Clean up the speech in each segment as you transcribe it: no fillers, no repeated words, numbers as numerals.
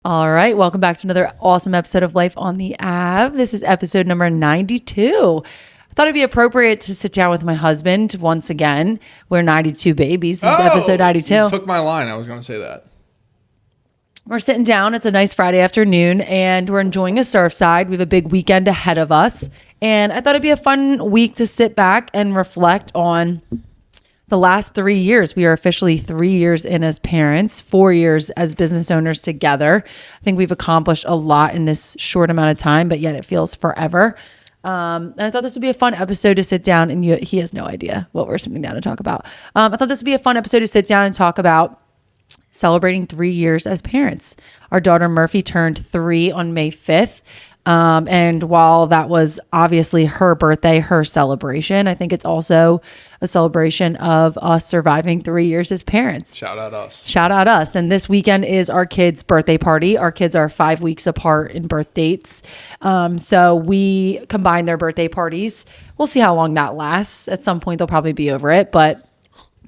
All right. Welcome back to another awesome episode of Life on the Ave. This is episode number 92. I thought it'd be appropriate to sit down with my husband once again. We're 92 babies. This is episode 92. You took my line. I was going to say that. We're sitting down. It's a nice Friday afternoon and we're enjoying a Surfside. We have a big weekend ahead of us. And I thought it'd be a fun week to sit back and reflect on the last 3 years. We are officially 3 years in as parents, 4 years as business owners together. I think we've accomplished a lot in this short amount of time, but yet it feels forever. And I thought this would be a fun episode to sit down and he has no idea what we're sitting down to talk about. I thought this would be a fun episode to sit down and talk about celebrating 3 years as parents. Our daughter Murphy turned 3 on May 5th. And while that was obviously her birthday, her celebration, I think it's also a celebration of us surviving 3 years as parents. Shout out us. Shout out us. And this weekend is our kids' birthday party. Our kids are 5 weeks apart in birth dates. So we combine their birthday parties. We'll see how long that lasts. At some point, they'll probably be over it, but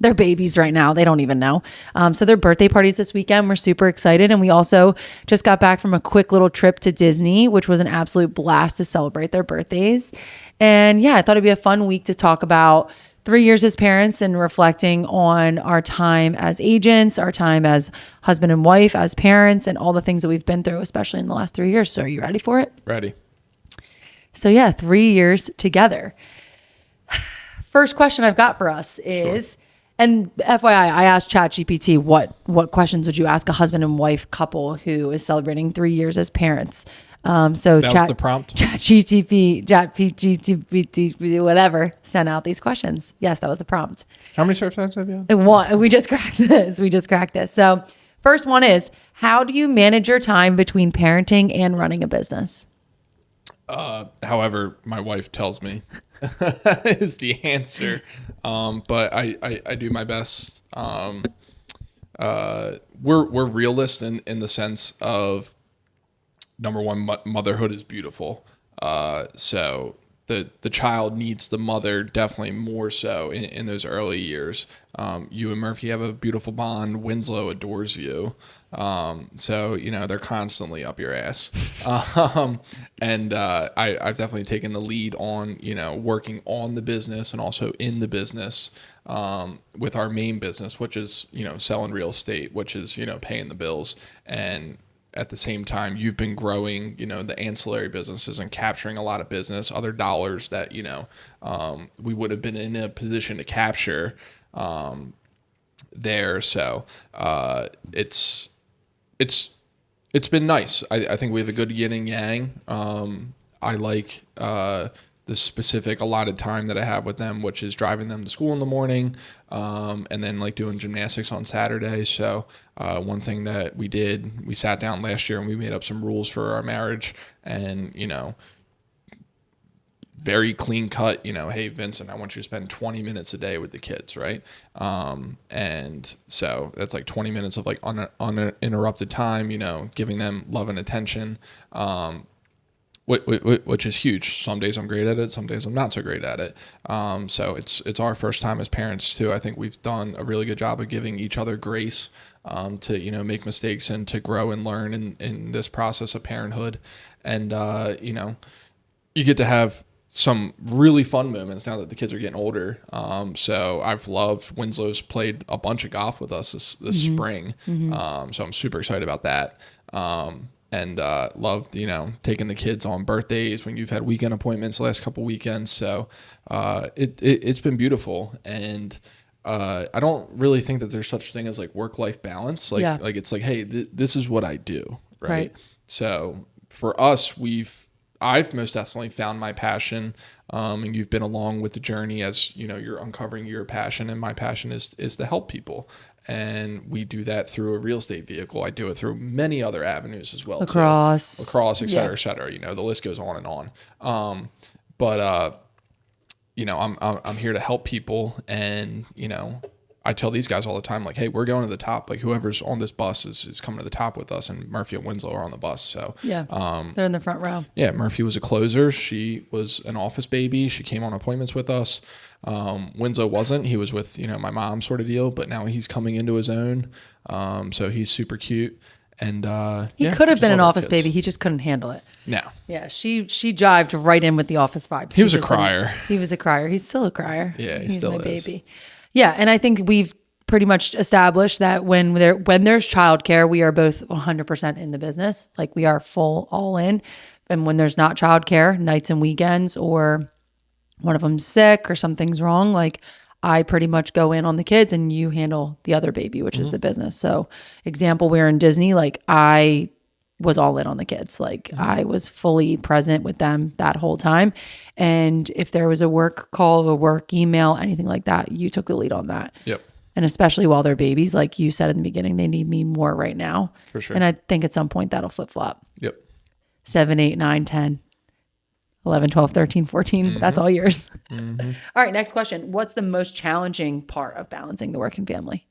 they're babies right now. They don't even know. So their birthday parties this weekend. We're super excited. And we also just got back from a quick little trip to Disney, which was an absolute blast to celebrate their birthdays. And yeah, I thought it'd be a fun week to talk about 3 years as parents and reflecting on our time as agents, our time as husband and wife, as parents, and all the things that we've been through, especially in the last 3 years. So are you ready for it? Ready. So yeah, 3 years together. First question I've got for us is... Sure. And FYI, I asked ChatGPT what questions would you ask a husband and wife couple who is celebrating 3 years as parents. So that was the prompt. ChatGPT, whatever, sent out these questions. Yes, that was the prompt. How many surf sites have you had? And one, we just cracked this. So first one is, how do you manage your time between parenting and running a business? However, my wife tells me is the answer. But I do my best. We're realists in the sense of, number one, motherhood is beautiful. So the child needs the mother definitely more so in those early years. You and Murphy have a beautiful bond. Winslow adores you. So, they're constantly up your ass. And I've definitely taken the lead on, working on the business and also in the business, with our main business, which is, selling real estate, which is, paying the bills. And at the same time, you've been growing, the ancillary businesses and capturing a lot of business, other dollars that, we would have been in a position to capture, there. So, it's been nice. I think we have a good yin and yang. I like the specific allotted time that I have with them, which is driving them to school in the morning, and then like doing gymnastics on Saturday. So one thing that we sat down last year and we made up some rules for our marriage, and very clean cut, hey, Vincent, I want you to spend 20 minutes a day with the kids, right? And so that's like 20 minutes of like uninterrupted time, giving them love and attention, which is huge. Some days I'm great at it, some days I'm not so great at it. So it's our first time as parents too. I think we've done a really good job of giving each other grace, to, make mistakes and to grow and learn in this process of parenthood. And, you get to have some really fun moments now that the kids are getting older. So I've loved Winslow's played a bunch of golf with us this spring. Mm-hmm. So I'm super excited about that. And loved, taking the kids on birthdays when you've had weekend appointments the last couple weekends. So it's been beautiful. And I don't really think that there's such a thing as like work-life balance. Like it's like, hey, this is what I do. Right. So for us, I've most definitely found my passion, and you've been along with the journey as, you're uncovering your passion, and my passion is to help people. And we do that through a real estate vehicle. I do it through many other avenues as well. Lacrosse, et cetera, et cetera. The list goes on and on. But I'm here to help people, and, I tell these guys all the time, like, hey, we're going to the top. Like, whoever's on this bus is coming to the top with us, and Murphy and Winslow are on the bus. So they're in the front row. Yeah, Murphy was a closer. She was an office baby. She came on appointments with us. Winslow wasn't. He was with, my mom sort of deal, but now he's coming into his own. So he's super cute. And he could have been an love our office kids. baby. He just couldn't handle it. No. Yeah, she jived right in with the office vibes. He was a just didn't- crier. He was a crier. He's still a crier. Yeah, he he's still my is. baby. Yeah, and I think we've pretty much established that when there's childcare, we are both 100% in the business. Like we are full all in. And when there's not childcare, nights and weekends, or one of them's sick or something's wrong, like I pretty much go in on the kids and you handle the other baby, which is the business. So example, we're in Disney, like I was all in on the kids. Like I was fully present with them that whole time. And if there was a work call, a work email, anything like that, you took the lead on that. Yep. And especially while they're babies, like you said in the beginning, they need me more right now. For sure. And I think at some point that'll flip flop. Yep. 7, 8, 9, 10, 11, 12, 13, 14. That's all yours. All right. Next question. What's the most challenging part of balancing the work and family?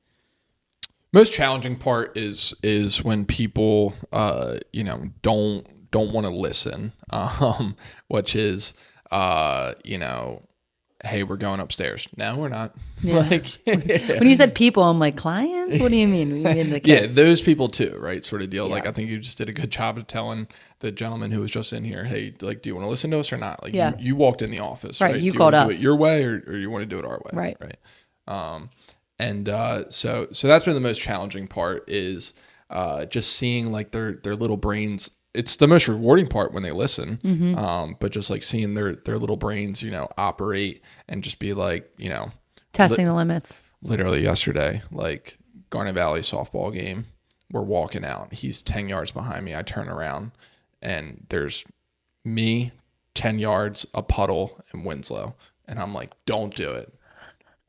Most challenging part is when people don't want to listen, which is hey, we're going upstairs. No, we're not. Yeah. Like When you said people, I'm like, clients? What do you mean? You mean the yeah, kids? those people too, right? Sort of deal. Yeah. Like I think you just did a good job of telling the gentleman who was just in here, hey, like, do you want to listen to us or not? Like Yeah. you walked in the office, Right, right? you do called want to us. do it your way or you want to do it our way, Right. Right? So that's been the most challenging part is just seeing like their little brains. It's the most rewarding part when they listen, but just like seeing their little brains, operate and just be like, Testing the limits. literally yesterday, like Garnet Valley softball game, we're walking out. He's 10 yards behind me. I turn around and there's me, 10 yards, a puddle, and Winslow. And I'm like, don't do it.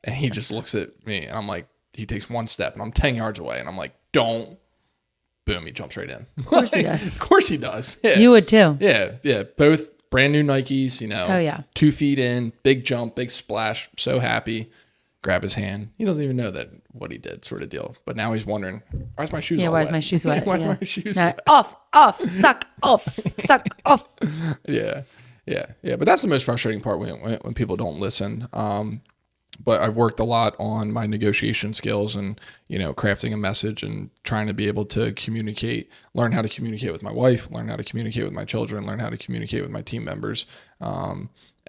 And he just looks at me and I'm like, he takes one step and I'm 10 yards away and I'm like, don't. Boom, he jumps right in. Of course he does. Of course he does. Yeah. You would too. Yeah. Both brand new Nikes, Oh, yeah. 2 feet in, big jump, big splash. So happy. Grab his hand. He doesn't even know that what he did, sort of deal. But now he's wondering, why's my shoes all Why's wet? my shoes wet? Why's Yeah. my shoes No, wet? off, suck off. Yeah. But that's the most frustrating part when people don't listen. But I've worked a lot on my negotiation skills and, crafting a message and trying to be able to communicate, learn how to communicate with my wife, learn how to communicate with my children, learn how to communicate with my team members.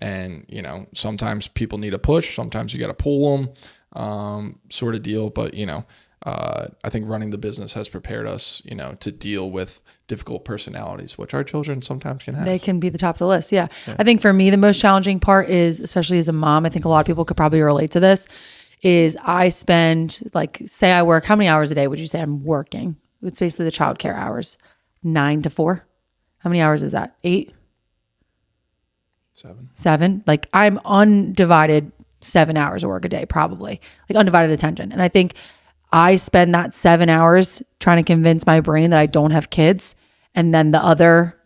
And, sometimes people need a push. Sometimes you got to pull them, sort of deal. But, I think running the business has prepared us, to deal with difficult personalities, which our children sometimes can have. They can be the top of the list. Yeah. I think for me, the most challenging part is, especially as a mom, I think a lot of people could probably relate to this, is I spend, like, say I work, how many hours a day would you say I'm working? It's basically the childcare hours, 9 to 4. How many hours is that? 8? 7? Like I'm undivided 7 hours of work a day, probably, like undivided attention. And I think I spend that 7 hours trying to convince my brain that I don't have kids. And then the other,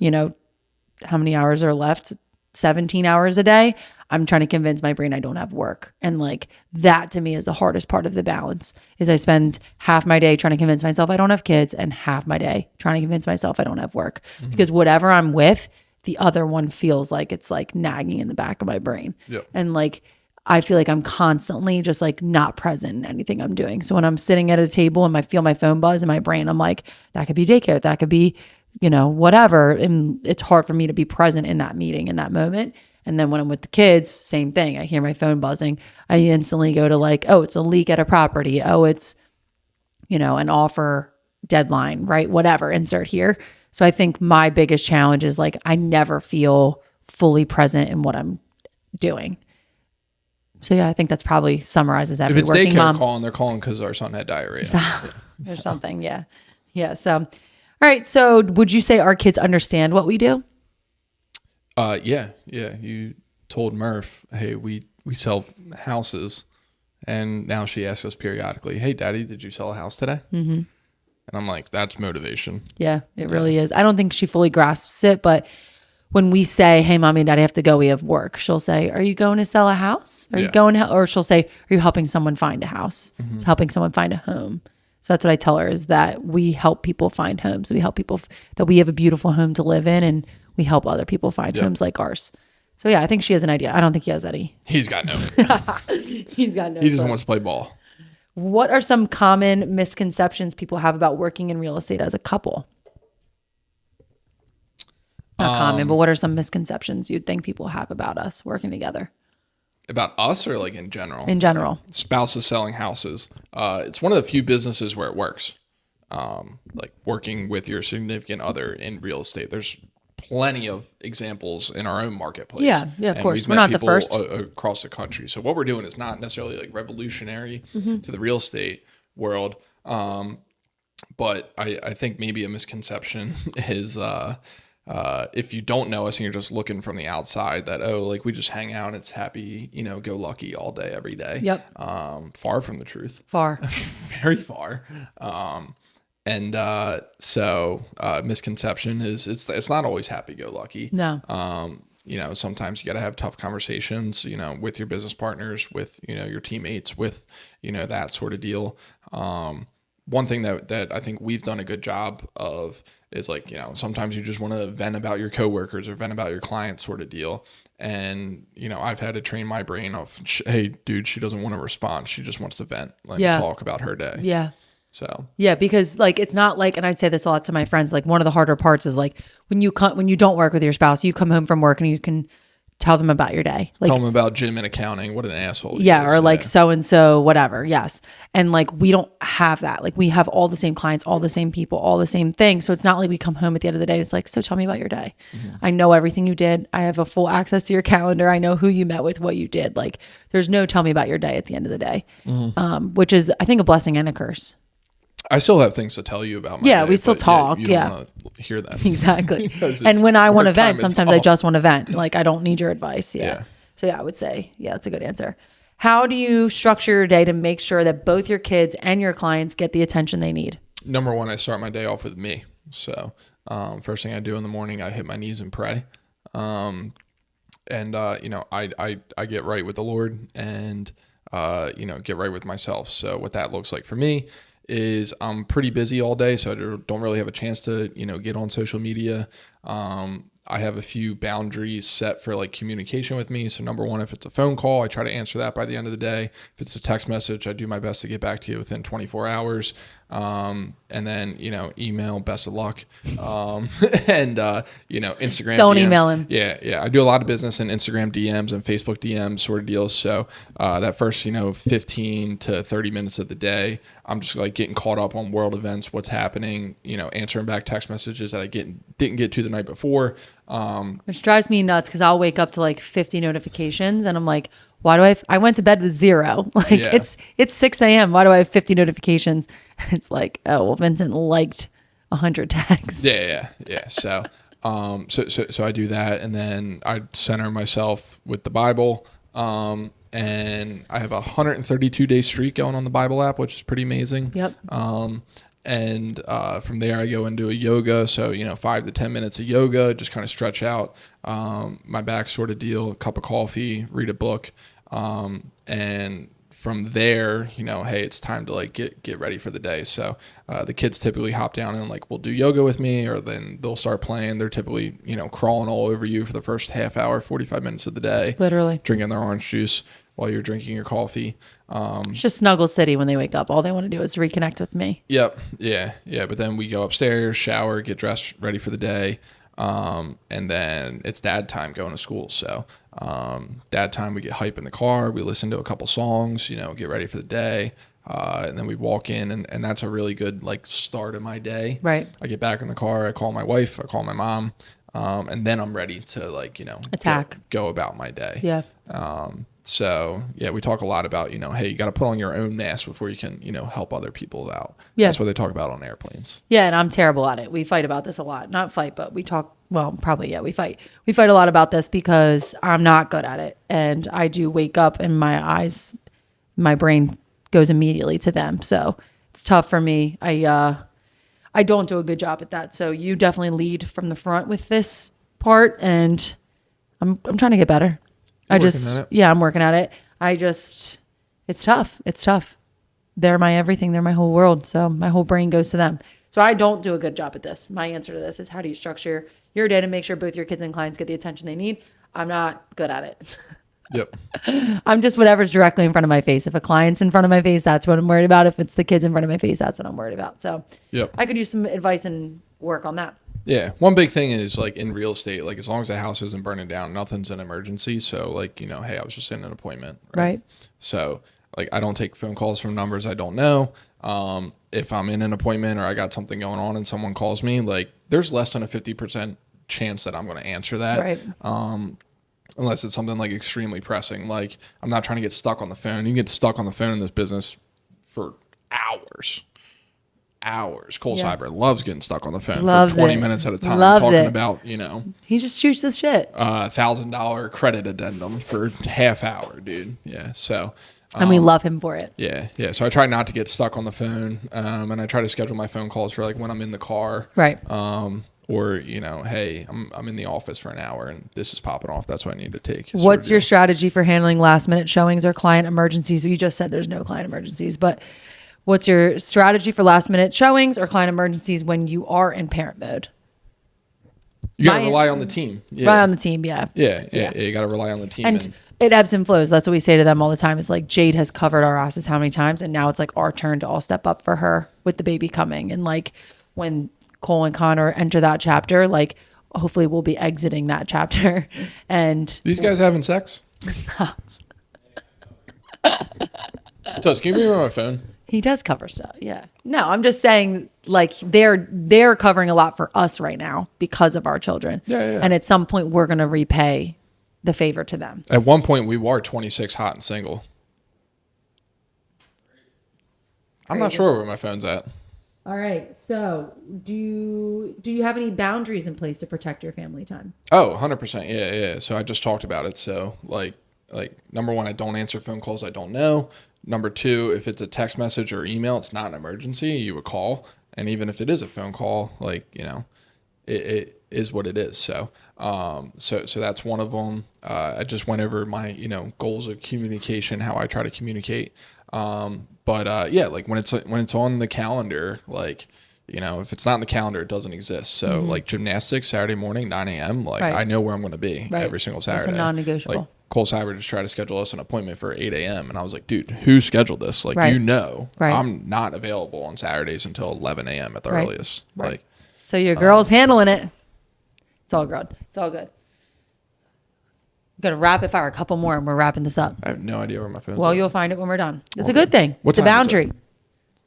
how many hours are left? 17 hours a day. I'm trying to convince my brain I don't have work. And like that to me is the hardest part of the balance is I spend half my day trying to convince myself I don't have kids and half my day trying to convince myself I don't have work. Because whatever I'm with, the other one feels like it's like nagging in the back of my brain. Yep. And like, I feel like I'm constantly just like not present in anything I'm doing. So when I'm sitting at a table and I feel my phone buzz in my brain, I'm like, that could be daycare. That could be, whatever. And it's hard for me to be present in that meeting, in that moment. And then when I'm with the kids, same thing. I hear my phone buzzing. I instantly go to like, oh, it's a leak at a property. Oh, it's, an offer deadline, right? Whatever, insert here. So I think my biggest challenge is like, I never feel fully present in what I'm doing. So yeah, I think that's probably summarizes every If it's working daycare mom calling, they're calling because our son had diarrhea. or something. Yeah. Yeah. So, all right. So would you say our kids understand what we do? Yeah. You told Murph, hey, we sell houses, and now she asks us periodically, hey, Daddy, did you sell a house today? Mm-hmm. And I'm like, that's motivation. Yeah, it really is. I don't think she fully grasps it, but when we say, hey, Mommy and Daddy have to go, we have work, she'll say, are you going to sell a house? Are you going to, or she'll say, are you helping someone find a house? It's helping someone find a home. So that's what I tell her is that we help people find homes. We help people that we have a beautiful home to live in, and we help other people find homes like ours. So yeah, I think she has an idea. I don't think he has any. He's got no. He's got no. He just wants to play ball. What are some common misconceptions people have about working in real estate as a couple? Not common, but what are some misconceptions you'd think people have about us working together? About us or like in general? In general. Spouses selling houses. It's one of the few businesses where it works. Like working with your significant other in real estate. There's plenty of examples in our own marketplace. Yeah, of And course. we've We're met not the people first. across the country. So what we're doing is not necessarily like revolutionary to the real estate world. But I think maybe a misconception is if you don't know us and you're just looking from the outside that, oh, like we just hang out and it's happy, go lucky all day, every day. Yep. Far from the truth. Far. Very far. So misconception is it's not always happy go lucky. No. Sometimes you got to have tough conversations, with your business partners, with, your teammates, with, that sort of deal. One thing that I think we've done a good job of is like, sometimes you just want to vent about your coworkers or vent about your clients sort of deal. And, I've had to train my brain of, hey, dude, she doesn't want to respond. She just wants to vent, talk about her day. Yeah. So yeah, because like it's not like, and I'd say this a lot to my friends, like one of the harder parts is like when you don't work with your spouse, you come home from work and you can tell them about your day. Like tell them about Jim in accounting. What an asshole. Yeah, or like so and so, whatever. Yes. And like we don't have that. Like we have all the same clients, all the same people, all the same thing. So it's not like we come home at the end of the day. It's like, so tell me about your day. Mm-hmm. I know everything you did. I have a full access to your calendar. I know who you met with, what you did. Like there's no tell me about your day at the end of the day, which is I think a blessing and a curse. I still have things to tell you about my day, we still talk. You don't want to hear that. Exactly. And when I want to vent, sometimes I just want to vent. Like I don't need your advice. Yeah. So yeah, I would say, that's a good answer. How do you structure your day to make sure that both your kids and your clients get the attention they need? Number one, I start my day off with me. So first thing I do in the morning, I hit my knees and pray. I get right with the Lord and, get right with myself. So what that looks like for me is I'm pretty busy all day, so I don't really have a chance to, get on social media. I have a few boundaries set for like communication with me. So number one, if it's a phone call, I try to answer that by the end of the day. If it's a text message, I do my best to get back to you within 24 hours. And then, email, best of luck. And Instagram. Don't DMs. email him. Yeah. I do a lot of business in Instagram DMs and Facebook DMs sort of deals. So that first, 15 to 30 minutes of the day, I'm just like getting caught up on world events, what's happening, answering back text messages that I didn't get to the night before. Which drives me nuts because I'll wake up to like 50 notifications and I'm like, why do I went to bed with 0. Like it's 6 a.m. Why do I have 50 notifications? It's like, oh, well, Vincent liked 100 tags. Yeah. So, so I do that. And then I center myself with the Bible. And I have a 132-day streak going on the Bible app, which is pretty amazing. Yep. And from there I go into a yoga. So, 5 to 10 minutes of yoga, just kind of stretch out my back sort of deal, a cup of coffee, read a book. And from there, hey, it's time to like get ready for the day. So the kids typically hop down and like will do yoga with me, or then they'll start playing. They're typically, crawling all over you for the first half hour, 45 minutes of the day. Literally. Drinking their orange juice while you're drinking your coffee. It's just snuggle city when they wake up. All they want to do is reconnect with me. Yep. Yeah. But then we go upstairs, shower, get dressed, ready for the day. And then it's dad time going to school. So dad time, we get hype in the car. We listen to a couple songs, get ready for the day. And then we walk in and that's a really good like start of my day. Right. I get back in the car. I call my wife. I call my mom. And then I'm ready to like, attack, go about my day. Yeah. So yeah, we talk a lot about, hey, you got to put on your own mask before you can, help other people out. Yeah. That's what they talk about on airplanes. Yeah. And I'm terrible at it. We fight about this a lot. Not fight, but we talk. Well, probably, yeah, we fight. We fight a lot about this because I'm not good at it. And I do wake up and my brain goes immediately to them. So it's tough for me. I don't do a good job at that. So you definitely lead from the front with this part, and I'm trying to get better. I'm working at it. It's tough. It's tough. They're my everything. They're my whole world. So my whole brain goes to them. So I don't do a good job at this. My answer to this is, how do you structure your day to make sure both your kids and clients get the attention they need? I'm not good at it. Yep. I'm just whatever's directly in front of my face. If a client's in front of my face, that's what I'm worried about. If it's the kids in front of my face, that's what I'm worried about. So Yep. I could use some advice and work on that. Yeah. One big thing is like in real estate, like as long as the house isn't burning down, nothing's an emergency. So like, you know, hey, I was just in an appointment. Right. So like I don't take phone calls from numbers I don't know. If I'm in an appointment or I got something going on and someone calls me, like there's less than a 50% chance that I'm going to answer that. Right. Unless it's something like extremely pressing. Like I'm not trying to get stuck on the phone. You can get stuck on the phone in this business for hours. Cole Cyber loves getting stuck on the phone Loves for 20 it. minutes at a time, Loves talking it. about, you know, He just shoots the shit. $1,000 credit addendum for half hour, dude. Yeah. So, And we love him for it. yeah. So I try not to get stuck on the phone. And I try to schedule my phone calls for like when I'm in the car. Right. Or, you know, hey, I'm in the office for an hour and this is popping off. That's what I need to take. What's your strategy for handling last minute showings or client emergencies? You just said there's no client emergencies, but what's your strategy for last minute showings or client emergencies when you are in parent mode? You got to rely on the team. Yeah. Rely on the team, yeah. Yeah. You got to rely on the team. And it ebbs and flows. That's what we say to them all the time. It's like Jade has covered our asses how many times, and now it's like our turn to all step up for her with the baby coming. And like when Cole and Connor enter that chapter, like hopefully we'll be exiting that chapter. And these guys having sex? Stop. Tuss, can you bring me my phone? He does cover stuff. Yeah. No, I'm just saying like they're covering a lot for us right now because of our children. Yeah. And at some point we're going to repay the favor to them. At one point we were 26 hot and single. I'm not sure where my phone's at. All right. So do you have any boundaries in place to protect your family time? Oh, 100%. Yeah. So I just talked about it. So like number one, I don't answer phone calls I don't know. Number two, if it's a text message or email, it's not an emergency. You would call. And even if it is a phone call, like, you know, it is what it is. So that's one of them. I just went over my, you know, goals of communication, how I try to communicate. Yeah, like when it's on the calendar, like, you know, if it's not in the calendar, it doesn't exist. So like gymnastics, Saturday morning, 9 a.m., like I know where I'm going to be every single Saturday. That's a non-negotiable. Like Cole Cyber just tried to schedule us an appointment for 8 a.m. And I was like, dude, who scheduled this? Like, you know, I'm not available on Saturdays until 11 a.m. at the earliest. Right. Like, so your girl's handling it. It's all good. It's all good. I'm going to rapid fire a couple more and we're wrapping this up. I have no idea where my phone is. Well, you'll find it when we're done. It's a good thing. What It's a time is boundary.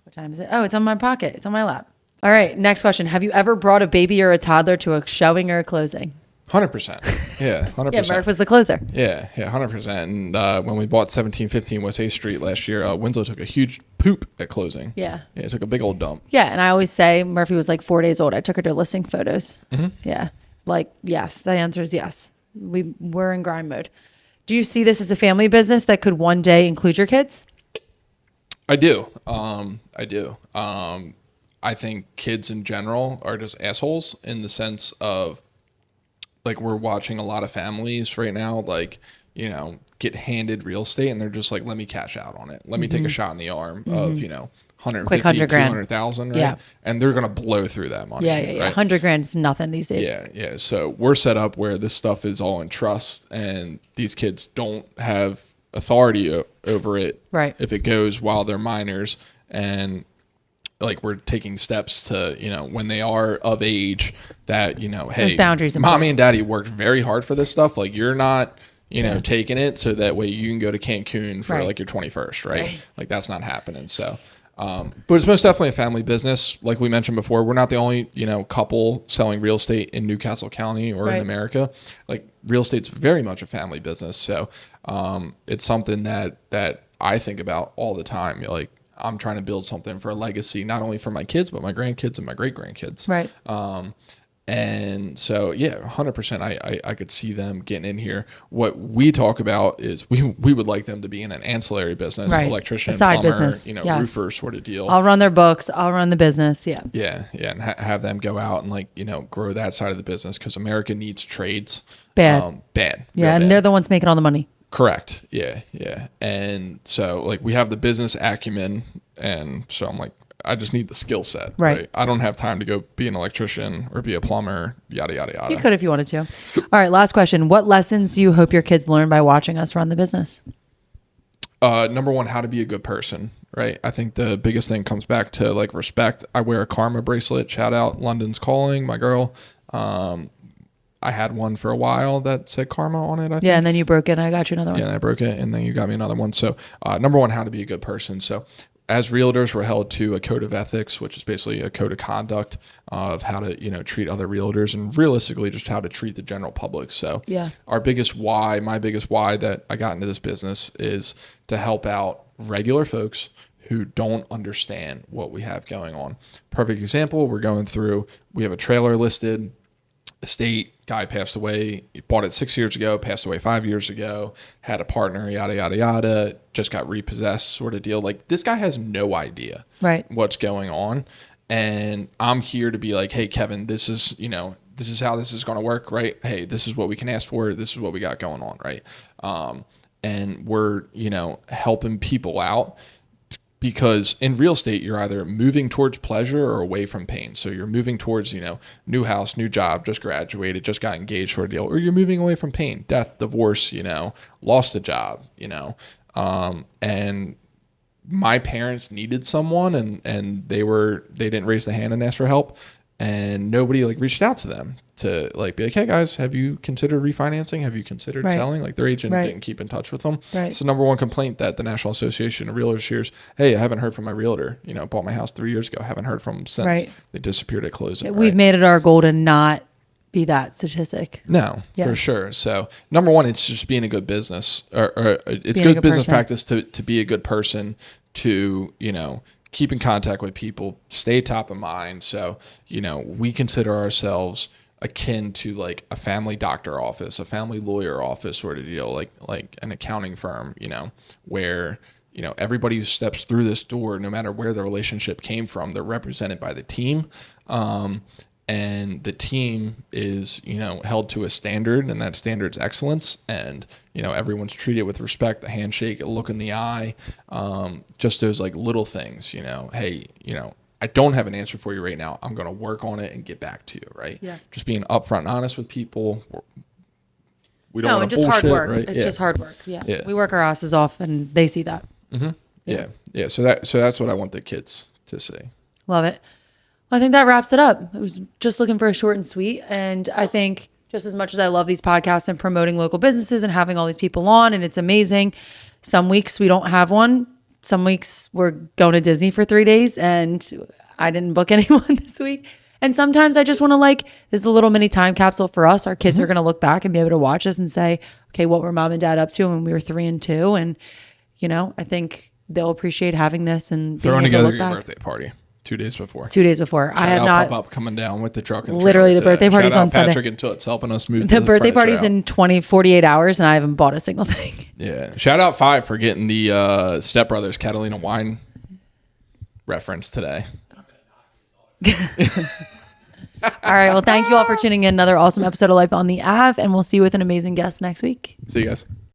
What time is it? Oh, it's on my pocket. It's on my lap. All right. Next question. Have you ever brought a baby or a toddler to a showing or a closing? 100%. Yeah, 100%. Yeah, Murph was the closer. Yeah, 100%. And when we bought 1715 West 8th Street last year, Winslow took a huge poop at closing. Yeah. Yeah, it took a big old dump. Yeah, and I always say Murphy was like 4 days old. I took her to listing photos. Mm-hmm. Yeah. Like, yes. The answer is yes. We're in grind mode. Do you see this as a family business that could one day include your kids? I do. I do. I think kids in general are just assholes in the sense of, like, we're watching a lot of families right now, like, you know, get handed real estate and they're just like, let me cash out on it. Let me take a shot in the arm of, you know, 150, 200,000, right? Yeah. And they're going to blow through that money. Yeah. Right? 100 grand is nothing these days. Yeah. So we're set up where this stuff is all in trust and these kids don't have authority over it. Right. If it goes while they're minors, and like we're taking steps to, you know, when they are of age that, you know, hey, there's boundaries in mommy place. and daddy worked very hard for this stuff. Like you're not, you know, taking it so that way you can go to Cancun for like your 21st, right? Like that's not happening. So, but it's most definitely a family business. Like we mentioned before, we're not the only, you know, couple selling real estate in Newcastle County or in America. Like real estate's very much a family business. So, it's something that I think about all the time. Like I'm trying to build something for a legacy, not only for my kids, but my grandkids and my great grandkids. Right. And so, yeah, 100%. I could see them getting in here. What we talk about is we would like them to be in an ancillary business, electrician, a side plumber, business. you know, Yes. roofer sort of deal. I'll run their books. I'll run the business. Yeah. Yeah. And have them go out and like, you know, grow that side of the business because America needs trades. Bad. Bad. Yeah. And bad. they're the ones making all the money. Correct. Yeah. And so like we have the business acumen, and so I'm like, I just need the skill set. Right. I don't have time to go be an electrician or be a plumber, yada, yada, yada. You could if you wanted to. All right, last question. What lessons do you hope your kids learn by watching us run the business? Number one, how to be a good person, right? I think the biggest thing comes back to like respect. I wear a karma bracelet. Shout out London's Calling, my girl. I had one for a while that said karma on it. I think. Yeah, and then you broke it and I got you another one. Yeah, and I broke it and then you got me another one. So number one, how to be a good person. So as realtors, we're held to a code of ethics, which is basically a code of conduct of how to, treat other realtors and realistically just how to treat the general public. So yeah, my biggest why that I got into this business is to help out regular folks who don't understand what we have going on. Perfect example, we have a trailer listed, estate, guy passed away, he bought it 6 years ago, passed away 5 years ago, had a partner, yada, yada, yada, just got repossessed sort of deal. Like this guy has no idea what's going on. And I'm here to be like, hey, Kevin, this is how this is going to work, right? Hey, this is what we can ask for. This is what we got going on, right? And we're, helping people out. Because in real estate, you're either moving towards pleasure or away from pain. So you're moving towards, new house, new job, just graduated, just got engaged for a deal, or you're moving away from pain, death, divorce, lost a job, and my parents needed someone and they didn't raise the hand and ask for help. And nobody reached out to them to be like, hey guys, have you considered refinancing? Have you considered selling? Their agent didn't keep in touch with them. Right. So number one complaint that the National Association of Realtors hears, hey, I haven't heard from my realtor. Bought my house 3 years ago. Haven't heard from them since they disappeared at closing. We've made it our goal to not be that statistic. No, for sure. So number one, it's just being a good business or it's good business practice to be a good person, to, keep in contact with people, stay top of mind. So, we consider ourselves akin to a family doctor office, a family lawyer office sort of deal, like an accounting firm, where, everybody who steps through this door, no matter where the relationship came from, they're represented by the team. And the team is, held to a standard, and that standard's excellence. And, everyone's treated with respect, a handshake, a look in the eye, just those little things, hey, I don't have an answer for you right now. I'm going to work on it and get back to you. Right. Yeah. Just being upfront and honest with people. We don't want to bullshit, hard work. Right? It's just hard work. Yeah. We work our asses off and they see that. Mm-hmm. Yeah. So that's what I want the kids to see. Love it. Well, I think that wraps it up. I was just looking for a short and sweet. And I think just as much as I love these podcasts and promoting local businesses and having all these people on, and it's amazing. Some weeks we don't have one. Some weeks we're going to Disney for 3 days and I didn't book anyone this week. And sometimes I just want to this is a little mini time capsule for us. Our kids are going to look back and be able to watch us and say, okay, what were mom and dad up to when we were 3 and 2? And, I think they'll appreciate having this and throwing together your birthday party. 2 days before. 2 days before. Shout I have out not. Pop-up coming down with the truck and literally the birthday party's on Sunday. Patrick and Toots helping us move. The birthday party's in 48 hours and I haven't bought a single thing. Yeah. Shout out Five for getting the Step Brothers Catalina wine reference today. All right. Well, thank you all for tuning in. Another awesome episode of Life on the Ave, and we'll see you with an amazing guest next week. See you guys.